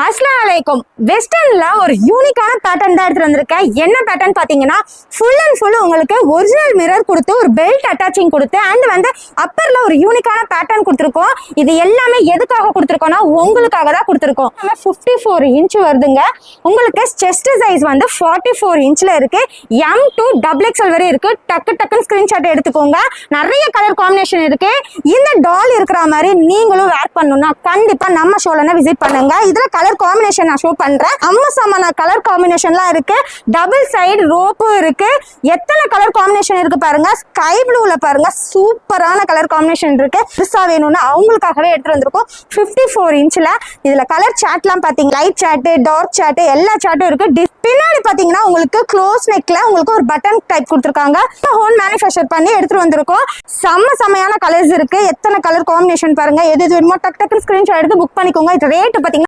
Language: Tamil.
அஸ்ஸலாமு அலைக்கும். வெஸ்டர்ன்ல ஒரு யூனிக்கான பேட்டர்ன் தான் எடுத்து வந்திருக்கேன். என்ன பேட்டர்ன் பாத்தீங்கன்னா ஃபுல் அண்ட் ஃபுல் உங்களுக்கு ஒரிஜினல் மிரர் கொடுத்து ஒரு பெல்ட் அட்டாச்சிங் கொடுத்து அண்ட் வந்து அப்பர்ல ஒரு யூனிக்கான பேட்டர்ன் கொடுத்துருக்கோம். இது எல்லாமே எதுக்காக கொடுத்துருக்கோம்னா உங்களுக்காக தான் கொடுத்துருக்கோம். 54 இன்ச் வருதுங்க. உங்களுக்கு செஸ்ட் சைஸ் வந்து 44 இன்ச்ல இருக்கு. எம் டு XXL வரை இருக்கு. டக்குன்னு ஸ்கிரீன்ஷாட் எடுத்துக்கோங்க. நிறைய கலர் காம்பினேஷன் இருக்கு. இந்த டால் இருக்கிற மாதிரி நீங்களும் வேர் பண்ணணும்னா கண்டிப்பா நம்ம ஷோலனை விசிட் பண்ணுங்க. இதுல கலர் காம்பினேஷன் நான் ஷோ பண்றேன். அம்மசமான கலர் காம்பினேஷன்லாம் இருக்கு. டபுள் சைடு ரோப்பும் இருக்கு. எத்தனை கலர் காம்பினேஷன் இருக்கு பாருங்க. ஸ்கை ப்ளூல பாருங்க சூப்பரான கலர் காம்பினேஷன் இருக்கு. பெருசா வேணும்னா அவங்களுக்காகவே எடுத்து வந்திருக்கோம். 54 இன்ச்ல இதுல கலர் சாட்லாம் பாத்தீங்க, லைட் சாட், டார்க் சாட், எல்லா சாட்டும் இருக்கு. பின்னாடி பாத்தீங்கன்னா உங்களுக்கு க்ளோஸ் நெக்ல உங்களுக்கு ஒரு பட்டன் டைப் கொடுத்துருக்காங்க. ஹோம் மேனுஃபேக்சர் பண்ணி எடுத்துட்டு வந்திருக்கோம். செம்மையான கலர்ஸ் இருக்கு. எத்தனை கலர் காம்பினேஷன் பாருங்க. எது வேணுமோ டக்குன்னு ஸ்கிரீன்ஷாட் எடுத்து புக் பண்ணிக்கோங்க. ரேட் பாத்தீங்கன்னா